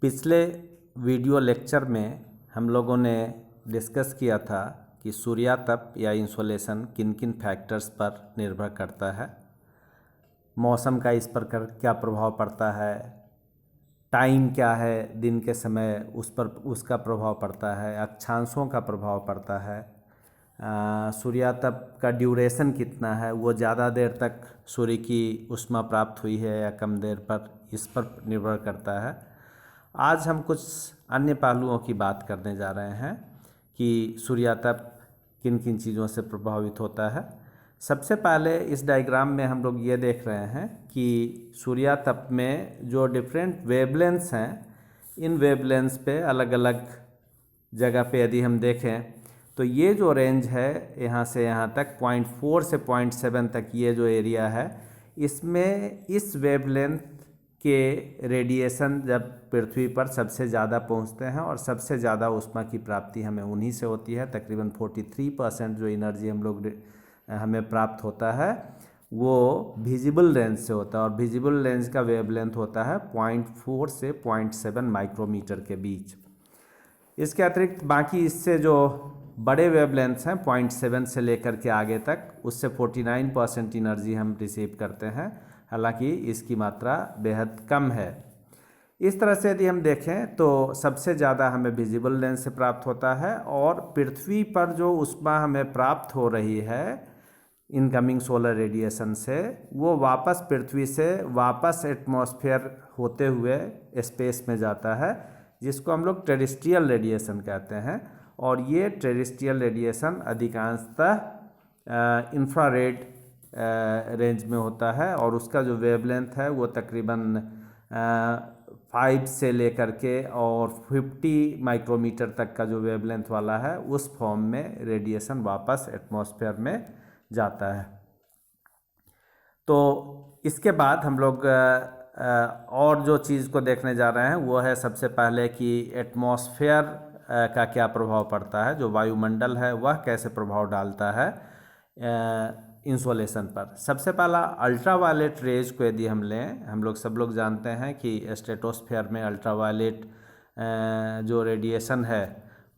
पिछले video lecture में हम लोगों ने डिस्कस किया था कि सूर्यातप या इंसोलेशन किन किन फैक्टर्स पर निर्भर करता है, मौसम का इस पर क्या प्रभाव पड़ता है, टाइम क्या है दिन के समय उस पर उसका प्रभाव पड़ता है, अक्षांशों का प्रभाव पड़ता है, सूर्यातप का ड्यूरेशन कितना है, वो ज़्यादा देर तक सूर्य की ऊष्मा प्राप्त हुई है या कम देर पर, इस पर निर्भर करता है। आज हम कुछ अन्य पहलुओं की बात करने जा रहे हैं कि सूर्यातप किन किन चीज़ों से प्रभावित होता है। सबसे पहले इस डायग्राम में हम लोग ये देख रहे हैं कि सूर्यातप में जो डिफरेंट वेवलेंथ्स हैं, इन वेवलेंथ्स पे अलग अलग जगह पे यदि हम देखें तो ये जो रेंज है यहाँ से यहाँ तक 0.4 से 0.7 तक ये जो एरिया है, इसमें इस वेवलेंथ के रेडिएशन जब पृथ्वी पर सबसे ज़्यादा पहुँचते हैं और सबसे ज़्यादा ऊष्मा की प्राप्ति हमें उन्हीं से होती है। तकरीबन 43% जो एनर्जी हमें प्राप्त होता है वो विजिबल रेंज से होता है, और विजिबल रेंज का वेवलेंथ होता है 0.4 से 0.7 माइक्रोमीटर के बीच। इसके अतिरिक्त बाकी इससे जो बड़े वेवलेंथ्स हैं 0.7 से लेकर के आगे तक, उससे 49% एनर्जी हम रिसीव करते हैं, हालांकि इसकी मात्रा बेहद कम है। इस तरह से यदि हम देखें तो सबसे ज़्यादा हमें विजिबल रेंज से प्राप्त होता है, और पृथ्वी पर जो ऊष्मा हमें प्राप्त हो रही है इनकमिंग सोलर रेडिएशन से, वो वापस पृथ्वी से वापस एटमॉस्फेयर होते हुए स्पेस में जाता है, जिसको हम लोग टेरेस्ट्रियल रेडिएशन कहते हैं। और ये टेरेस्ट्रियल रेडिएशन अधिकांशतः इंफ्रारेड रेंज में होता है, और उसका जो वेवलेंथ है वो तकरीबन 5 से लेकर के और 50 माइक्रोमीटर तक का जो वेवलेंथ वाला है, उस फॉर्म में रेडिएशन वापस एटमॉस्फेयर में जाता है। तो इसके बाद हम लोग और जो चीज़ को देखने जा रहे हैं वो है सबसे पहले कि एटमॉस्फेयर का क्या प्रभाव पड़ता है, जो वायुमंडल है वह कैसे प्रभाव डालता है इंसोलेशन पर। सबसे पहला अल्ट्रावायलेट रेज को यदि हम लें, हम लोग सब लोग जानते हैं कि स्ट्रेटोस्फेयर में अल्ट्रावायलेट जो रेडिएशन है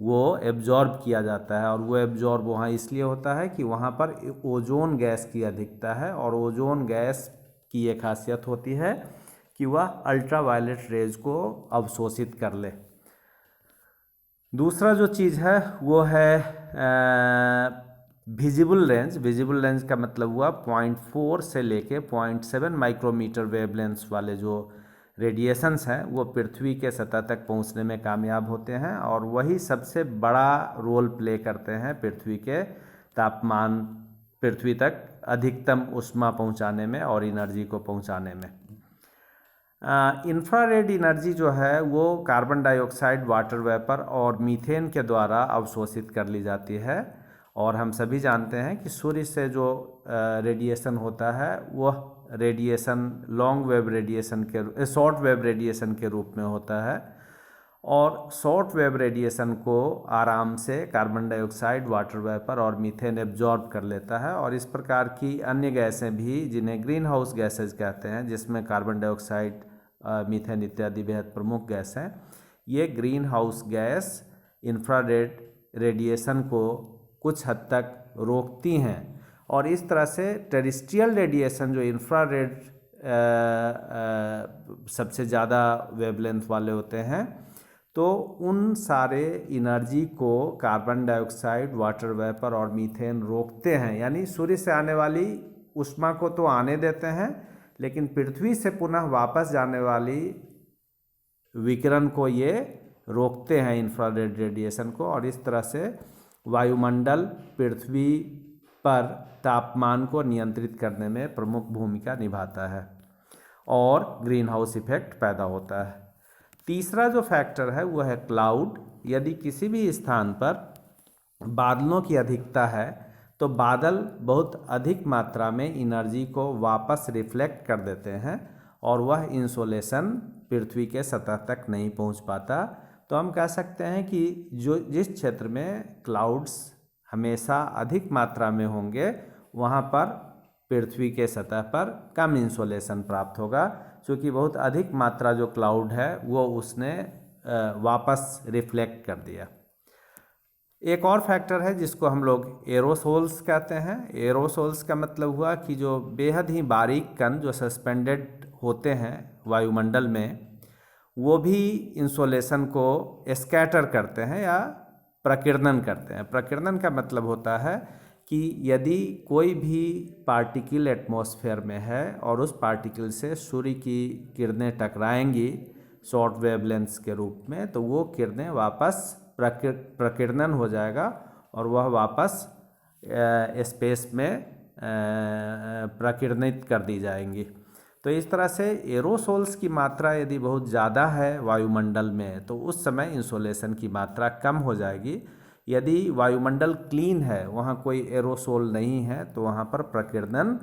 वो एब्जॉर्ब किया जाता है, और वो एब्जॉर्ब वहाँ इसलिए होता है कि वहाँ पर ओजोन गैस की अधिकता है, और ओजोन गैस की ये खासियत होती है कि वह अल्ट्रावायलेट रेज को अवशोषित कर ले। दूसरा जो चीज़ है वो है विजिबल रेंज। विजिबल रेंज का मतलब हुआ 0.4 से लेके 0.7 माइक्रोमीटर वेवलेंथ्स वाले जो रेडिएशंस हैं वो पृथ्वी के सतह तक पहुंचने में कामयाब होते हैं, और वही सबसे बड़ा रोल प्ले करते हैं पृथ्वी के तापमान, पृथ्वी तक अधिकतम ऊष्मा पहुंचाने में और एनर्जी को पहुंचाने में। इंफ्रारेड एनर्जी जो है वो कार्बन डाइऑक्साइड, वाटर वेपर और मीथेन के द्वारा अवशोषित कर ली जाती है, और हम सभी जानते हैं कि सूर्य से जो रेडिएशन होता है वह रेडिएशन लॉन्ग वेव रेडिएशन के शॉर्ट वेव रेडिएशन के रूप में होता है, और शॉर्ट वेव रेडिएशन को आराम से कार्बन डाइऑक्साइड, वाटर वेपर और मीथेन एब्जॉर्ब कर लेता है। और इस प्रकार की अन्य गैसें भी जिन्हें ग्रीन हाउस गैसेज कहते हैं, जिसमें कार्बन डाइऑक्साइड, मीथेन इत्यादि बेहद प्रमुख गैस हैं, ये green house gas infrared radiation को कुछ हद तक रोकती हैं, और इस तरह से टेरेस्ट्रियल रेडिएशन जो इंफ्रारेड सबसे ज़्यादा वेवलेंथ वाले होते हैं, तो उन सारे एनर्जी को कार्बन डाइऑक्साइड, वाटर वेपर और मीथेन रोकते हैं। यानी सूर्य से आने वाली ऊष्मा को तो आने देते हैं, लेकिन पृथ्वी से पुनः वापस जाने वाली विकिरण को ये रोकते हैं, इंफ्रारेड रेडिएशन को, और इस तरह से वायुमंडल पृथ्वी पर तापमान को नियंत्रित करने में प्रमुख भूमिका निभाता है, और ग्रीन हाउस इफेक्ट पैदा होता है। तीसरा जो फैक्टर है वो है क्लाउड। यदि किसी भी स्थान पर बादलों की अधिकता है तो बादल बहुत अधिक मात्रा में एनर्जी को वापस रिफ्लेक्ट कर देते हैं, और वह इंसोलेशन पृथ्वी के सतह तक नहीं पहुंच पाता। तो हम कह सकते हैं कि जिस क्षेत्र में क्लाउड्स हमेशा अधिक मात्रा में होंगे वहाँ पर पृथ्वी के सतह पर कम इंसोलेशन प्राप्त होगा। चूँकि बहुत अधिक मात्रा जो क्लाउड है वो उसने वापस रिफ्लेक्ट कर दिया। एक और फैक्टर है जिसको हम लोग एरोसोल्स कहते हैं। एरोसोल्स का मतलब हुआ कि जो बेहद ही बारीक कण जो सस्पेंडेड होते हैं वायुमंडल में, वो भी इंसोलेशन को स्कैटर करते हैं या प्रकीर्णन करते हैं। प्रकीर्णन का मतलब होता है कि यदि कोई भी पार्टिकल एटमॉस्फेयर में है और उस पार्टिकल से सूर्य की किरणें टकराएंगी शॉर्ट वेवलेंथ्स के रूप में, तो वो किरणें वापस प्रकीर्णन हो जाएगा और वह वापस स्पेस में प्रकीर्णित कर दी जाएंगी। तो इस तरह से एरोसोल्स की मात्रा यदि बहुत ज़्यादा है वायुमंडल में तो उस समय इंसोलेशन की मात्रा कम हो जाएगी। यदि वायुमंडल क्लीन है, वहाँ कोई एरोसोल नहीं है, तो वहाँ पर प्रकीर्णन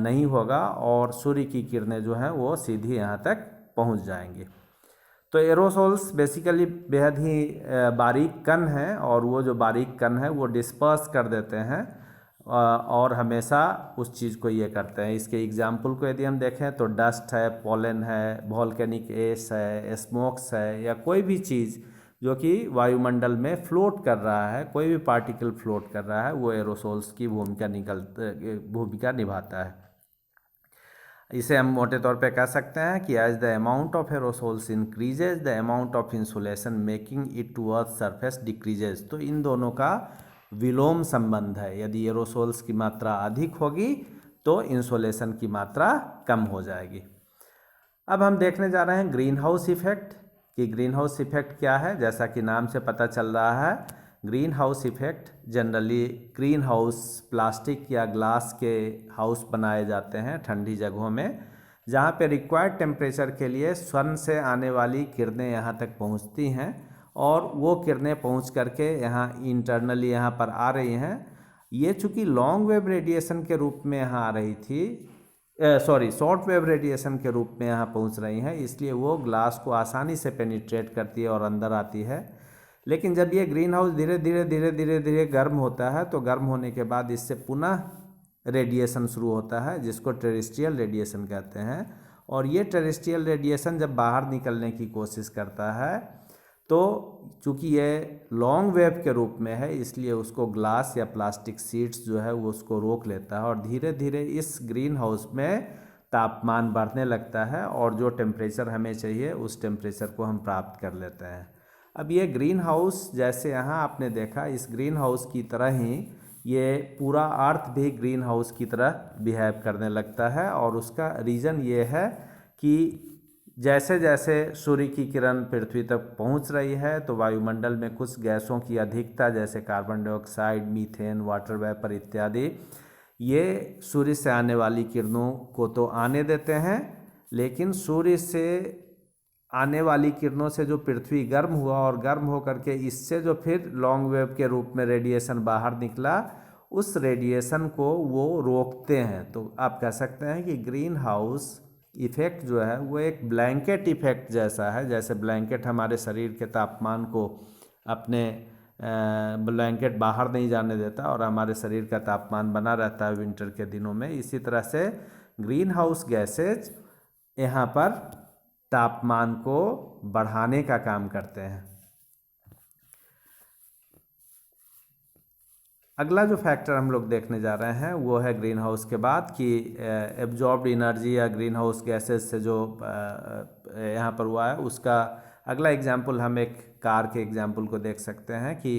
नहीं होगा और सूर्य की किरणें जो हैं वो सीधी यहाँ तक पहुँच जाएंगी। तो एरोसोल्स बेसिकली बेहद ही बारीक कण हैं और वो जो बारीक कण है वो डिस्पर्स कर देते हैं और हमेशा उस चीज़ को ये करते हैं। इसके एग्जाम्पल को यदि हम देखें तो डस्ट है, पोलन है, वॉल्केनिक एश है, स्मोक्स है, या कोई भी चीज़ जो कि वायुमंडल में फ्लोट कर रहा है, कोई भी पार्टिकल फ्लोट कर रहा है, वो एरोसोल्स की भूमिका निभाता है। इसे हम मोटे तौर पे कह सकते हैं कि as the amount of aerosols increases the amount of insolation making it to earth surface decreases. तो इन दोनों का विलोम संबंध है। यदि एरोसोल्स की मात्रा अधिक होगी तो इंसुलेशन की मात्रा कम हो जाएगी। अब हम देखने जा रहे हैं ग्रीन हाउस इफेक्ट कि ग्रीन हाउस इफेक्ट क्या है। जैसा कि नाम से पता चल रहा है, green house effect generally green house plastic या ग्लास के हाउस बनाए जाते हैं ठंडी जगहों में, जहाँ पे रिक्वायर्ड टेम्परेचर के लिए सन से आने वाली किरणें यहाँ तक पहुँचती हैं और वो किरणें पहुँच करके यहाँ इंटरनली यहाँ पर आ रही हैं। ये चूँकि लॉन्ग वेव रेडिएशन के रूप में यहाँ आ रही थी, शॉर्ट वेव रेडिएशन के रूप में यहाँ पहुँच रही हैं, इसलिए वो ग्लास को आसानी से पेनिट्रेट करती है और अंदर आती है। लेकिन जब ये ग्रीन हाउस धीरे धीरे गर्म होता है तो गर्म होने के बाद इससे पुनः रेडिएशन शुरू होता है, जिसको टेरेस्ट्रियल रेडिएशन कहते हैं। और ये टेरेस्ट्रियल रेडिएशन जब बाहर निकलने की कोशिश करता है तो चूँकि ये लॉन्ग वेव के रूप में है, इसलिए उसको ग्लास या प्लास्टिक शीट्स जो है वो उसको रोक लेता है और धीरे धीरे इस ग्रीन हाउस में तापमान बढ़ने लगता है और जो टेम्परेचर हमें चाहिए उस टेम्परेचर को हम प्राप्त कर लेते हैं। अब ये ग्रीन हाउस, जैसे यहाँ आपने देखा, इस ग्रीन हाउस की तरह ही ये पूरा अर्थ भी ग्रीन हाउस की तरह बिहेव करने लगता है। और उसका रीज़न ये है कि जैसे जैसे सूर्य की किरण पृथ्वी तक पहुँच रही है तो वायुमंडल में कुछ गैसों की अधिकता, जैसे carbon dioxide, methane, water vapour इत्यादि, ये सूर्य से आने वाली किरणों को तो आने देते हैं, लेकिन सूर्य से आने वाली किरणों से जो पृथ्वी गर्म हुआ और गर्म होकर के इससे जो फिर लॉन्ग वेव के रूप में रेडिएशन बाहर निकला, उस रेडिएशन को वो रोकते हैं। तो आप कह सकते हैं कि ग्रीन हाउस इफ़ेक्ट जो है वो एक ब्लैंकेट इफ़ेक्ट जैसा है। जैसे ब्लैंकेट हमारे शरीर के तापमान को अपने ब्लैंकेट बाहर नहीं जाने देता और हमारे शरीर का तापमान बना रहता है विंटर के दिनों में, इसी तरह से ग्रीन हाउस गैसेज यहाँ पर तापमान को बढ़ाने का काम करते हैं। अगला जो फैक्टर हम लोग देखने जा रहे हैं वो है ग्रीन हाउस के बाद कि एब्जॉर्ब्ड एनर्जी या ग्रीन हाउस गैसेस से जो यहाँ पर हुआ है, उसका अगला एग्जाम्पल हम एक कार के एग्जाम्पल को देख सकते हैं कि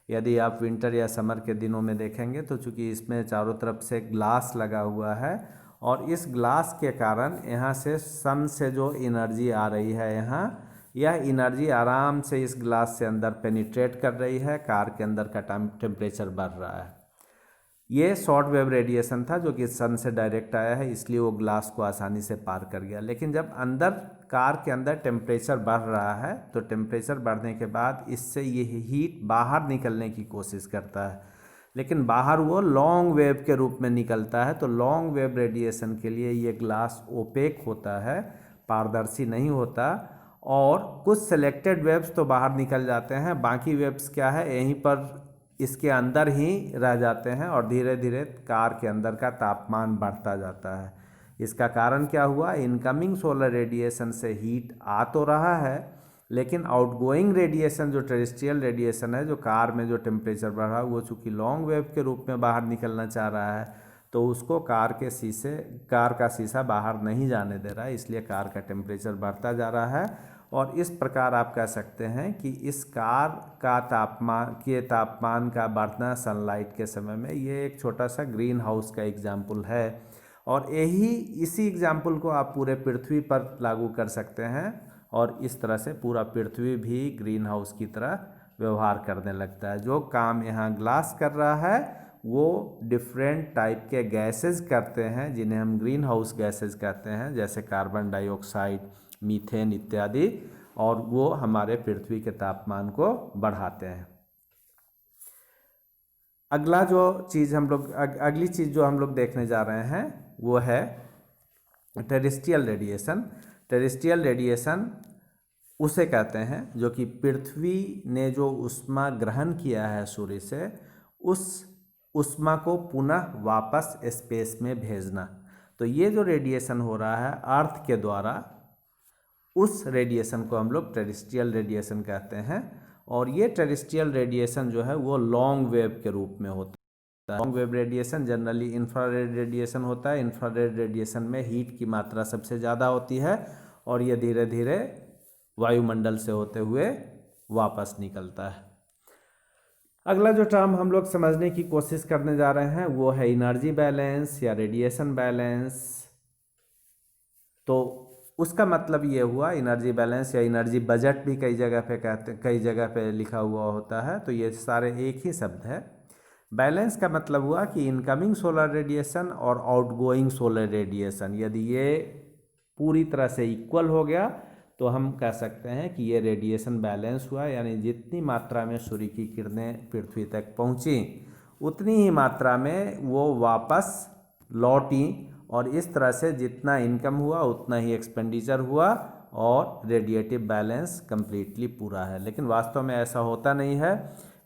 यदि आप विंटर या समर के दिनों में देखेंगे तो चूँकि इसमें चारों तरफ से ग्लास लगा हुआ है और इस ग्लास के कारण यहाँ से सन से जो एनर्जी आ रही है, यहाँ यह एनर्जी आराम से इस ग्लास से अंदर पेनिट्रेट कर रही है, कार के अंदर का टेम्परेचर बढ़ रहा है। ये शॉर्ट वेव रेडिएशन था जो कि सन से डायरेक्ट आया है, इसलिए वो ग्लास को आसानी से पार कर गया। लेकिन जब अंदर कार के अंदर टेम्परेचर बढ़ रहा है तो टेम्परेचर बढ़ने के बाद इससे ये हीट बाहर निकलने की कोशिश करता है, लेकिन बाहर वो लॉन्ग वेव के रूप में निकलता है। तो लॉन्ग वेव रेडिएशन के लिए ये ग्लास ओपेक होता है, पारदर्शी नहीं होता, और कुछ सेलेक्टेड वेव्स तो बाहर निकल जाते हैं, बाकी वेव्स क्या है यहीं पर इसके अंदर ही रह जाते हैं और धीरे धीरे कार के अंदर का तापमान बढ़ता जाता है। इसका कारण क्या हुआ, इनकमिंग सोलर रेडिएशन से हीट आ तो रहा है, लेकिन आउटगोइंग रेडिएशन जो टेरेस्ट्रियल रेडिएशन है, जो कार में जो टेम्परेचर बढ़ रहा है, वो चूँकि लॉन्ग वेव के रूप में बाहर निकलना चाह रहा है, तो उसको कार का शीशा बाहर नहीं जाने दे रहा है, इसलिए कार का टेम्परेचर बढ़ता जा रहा है। और इस प्रकार आप कह सकते हैं कि इस कार का तापमान का बढ़ना सनलाइट के समय में, ये एक छोटा सा ग्रीन हाउस का एग्जाम्पल है। और इसी एग्जाम्पल को आप पूरे पृथ्वी पर लागू कर सकते हैं, और इस तरह से पूरा पृथ्वी भी ग्रीन हाउस की तरह व्यवहार करने लगता है। जो काम यहाँ ग्लास कर रहा है वो डिफरेंट टाइप के गैसेस करते हैं, जिन्हें हम ग्रीन हाउस गैसेस कहते हैं, जैसे कार्बन डाइऑक्साइड, मीथेन इत्यादि, और वो हमारे पृथ्वी के तापमान को बढ़ाते हैं। अगली चीज़ जो हम लोग देखने जा रहे हैं वो है टेरेस्ट्रियल रेडिएशन। टेरेस्ट्रियल रेडिएशन उसे कहते हैं जो कि पृथ्वी ने जो ऊष्मा ग्रहण किया है सूर्य से, उस ऊष्मा को पुनः वापस स्पेस में भेजना। तो ये जो रेडिएशन हो रहा है अर्थ के द्वारा, उस रेडिएशन को हम लोग टेरेस्ट्रियल रेडिएशन कहते हैं। और ये टेरेस्ट्रियल रेडिएशन जो है वो लॉन्ग वेव के रूप में होता है। Long wave radiation generally infrared radiation होता है। इंफ्रारेड रेडिएशन में हीट की मात्रा सबसे ज़्यादा होती है, और ये धीरे धीरे वायुमंडल से होते हुए वापस निकलता है। अगला जो टर्म हम लोग समझने की कोशिश करने जा रहे हैं वो है एनर्जी बैलेंस या रेडिएशन बैलेंस। तो उसका मतलब ये हुआ, एनर्जी बैलेंस या एनर्जी बजट भी कई जगह पे लिखा हुआ होता है, तो ये सारे एक ही शब्द है। बैलेंस का मतलब हुआ कि इनकमिंग सोलर रेडिएशन और आउटगोइंग सोलर रेडिएशन यदि ये पूरी तरह से इक्वल हो गया तो हम कह सकते हैं कि ये रेडिएशन बैलेंस हुआ, यानी जितनी मात्रा में सूर्य की किरणें पृथ्वी तक पहुंची उतनी ही मात्रा में वो वापस लौटी, और इस तरह से जितना इनकम हुआ उतना ही एक्सपेंडिचर हुआ, और रेडिएटिव बैलेंस कंप्लीटली पूरा है। लेकिन वास्तव में ऐसा होता नहीं है।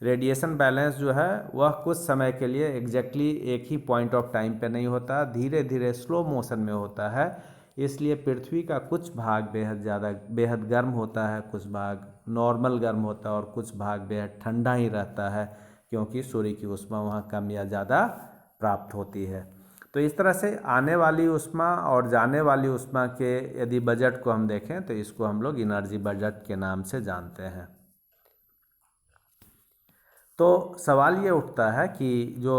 रेडिएशन बैलेंस जो है वह कुछ समय के लिए एग्जैक्टली एक ही पॉइंट ऑफ टाइम पे नहीं होता, धीरे धीरे स्लो मोशन में होता है। इसलिए पृथ्वी का कुछ भाग बेहद गर्म होता है, कुछ भाग नॉर्मल गर्म होता है, और कुछ भाग बेहद ठंडा ही रहता है, क्योंकि सूर्य की ऊष्मा वहाँ कम या ज़्यादा प्राप्त होती है। तो इस तरह से आने वाली ऊष्मा और जाने वाली ऊष्मा के यदि बजट को हम देखें तो इसको हम लोग एनर्जी बजट के नाम से जानते हैं। तो सवाल ये उठता है कि जो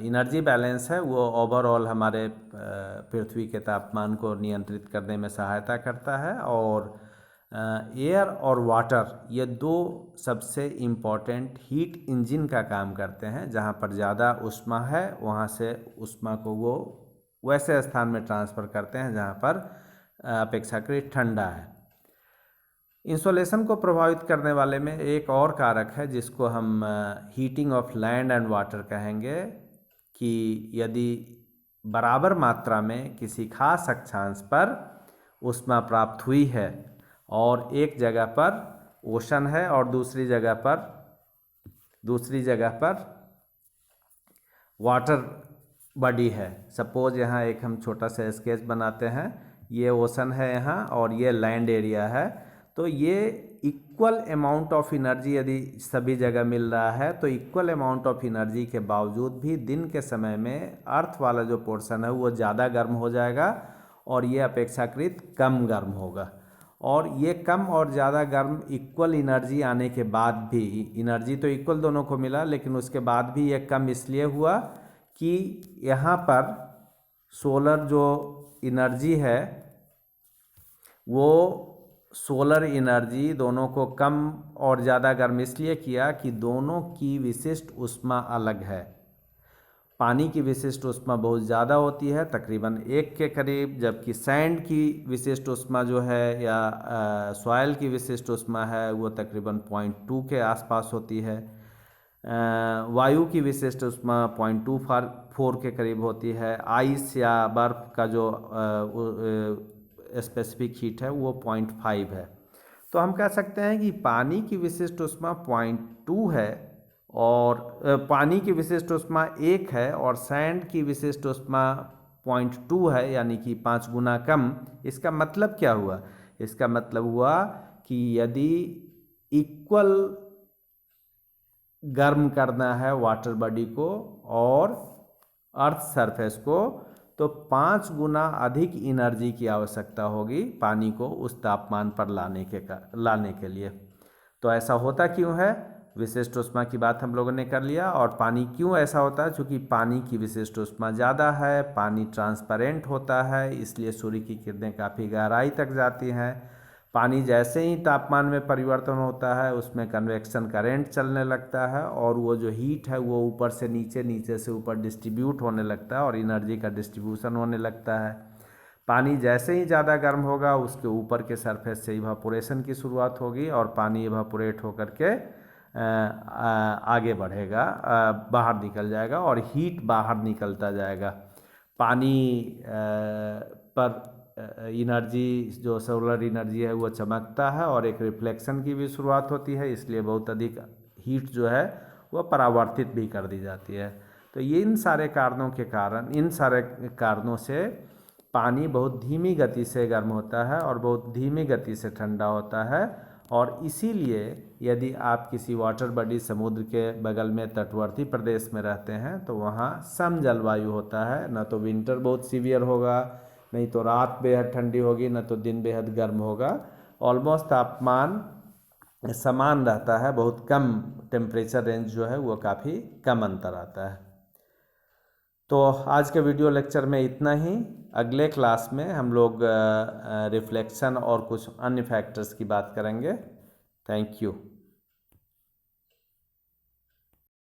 एनर्जी बैलेंस है वो ओवरऑल हमारे पृथ्वी के तापमान को नियंत्रित करने में सहायता करता है, और एयर और वाटर ये दो सबसे इम्पॉर्टेंट हीट इंजन का काम करते हैं। जहाँ पर ज़्यादा ऊष्मा है वहाँ से ऊष्मा को वो वैसे स्थान में ट्रांसफ़र करते हैं जहाँ पर अपेक्षाकृत ठंडा है। इंसोलेशन को प्रभावित करने वाले में एक और कारक है जिसको हम heating of land and water कहेंगे, कि यदि बराबर मात्रा में किसी खास अक्षांश पर ऊष्मा प्राप्त हुई है और एक जगह पर ओशन है और दूसरी जगह पर वाटर बॉडी है। सपोज यहाँ एक हम छोटा सा स्केच बनाते हैं, ये ओशन है यहाँ और ये लैंड एरिया है। तो ये इक्वल अमाउंट ऑफ एनर्जी यदि सभी जगह मिल रहा है तो इक्वल अमाउंट ऑफ एनर्जी के बावजूद भी दिन के समय में अर्थ वाला जो पोर्शन है वो ज़्यादा गर्म हो जाएगा और ये अपेक्षाकृत कम गर्म होगा। और ये कम और ज़्यादा गर्म इक्वल एनर्जी आने के बाद भी, एनर्जी तो इक्वल दोनों को मिला, लेकिन उसके बाद भी ये कम इसलिए हुआ कि यहाँ पर सोलर जो एनर्जी है वो सोलर एनर्जी दोनों को कम और ज़्यादा गर्म इसलिए किया कि दोनों की विशिष्ट ऊष्मा अलग है। पानी की विशिष्ट ऊष्मा बहुत ज़्यादा होती है, तकरीबन 1 के करीब, जबकि सैंड की विशिष्ट ऊष्मा जो है या सॉइल की विशिष्ट ऊष्मा है वो तकरीबन 0.2 के आसपास होती है। वायु की विशिष्ट ऊष्मा 0.24 के करीब होती है। आइस या बर्फ़ का जो स्पेसिफिक हीट है वो 0.5 है। तो हम कह सकते हैं कि पानी की विशिष्ट ऊष्मा 0.2 है और पानी की विशिष्ट ऊष्मा 1 है और सैंड की विशिष्ट ऊष्मा 0.2 है, यानी कि 5 गुना कम। इसका मतलब क्या हुआ? इसका मतलब हुआ कि यदि इक्वल गर्म करना है वाटर बॉडी को और अर्थ सरफेस को, तो 5 गुना अधिक एनर्जी की आवश्यकता होगी पानी को उस तापमान पर लाने के लिए। तो ऐसा होता क्यों है? विशिष्ट ऊष्मा की बात हम लोगों ने कर लिया। और पानी क्यों ऐसा होता है? क्योंकि पानी की विशिष्ट ऊष्मा ज़्यादा है, पानी ट्रांसपेरेंट होता है, इसलिए सूर्य की किरणें काफ़ी गहराई तक जाती हैं। पानी जैसे ही तापमान में परिवर्तन होता है उसमें कन्वेक्शन करंट चलने लगता है और वो जो हीट है वो ऊपर से नीचे, नीचे से ऊपर डिस्ट्रीब्यूट होने लगता है और एनर्जी का डिस्ट्रीब्यूशन होने लगता है। पानी जैसे ही ज़्यादा गर्म होगा उसके ऊपर के सरफेस से इवापोरेशन की शुरुआत होगी और पानी इवापोरेट होकर के आगे बढ़ेगा, बाहर निकल जाएगा और हीट बाहर निकलता जाएगा। पानी पर एनर्जी जो सोलर एनर्जी है वो चमकता है और एक रिफ्लेक्शन की भी शुरुआत होती है, इसलिए बहुत अधिक हीट जो है वह परावर्तित भी कर दी जाती है। तो ये इन सारे कारणों से पानी बहुत धीमी गति से गर्म होता है और बहुत धीमी गति से ठंडा होता है। और इसीलिए यदि आप किसी वाटर बॉडी समुद्र के बगल में तटवर्ती प्रदेश में रहते हैं तो वहाँ सम जलवायु होता है, न तो विंटर बहुत सीवियर होगा, नहीं तो रात बेहद ठंडी होगी, न तो दिन बेहद गर्म होगा। ऑलमोस्ट तापमान समान रहता है, बहुत कम टेम्परेचर रेंज जो है वो काफ़ी कम अंतर आता है। तो आज के वीडियो लेक्चर में इतना ही। अगले क्लास में हम लोग रिफ्लेक्शन और कुछ अन्य फैक्टर्स की बात करेंगे। Thank you.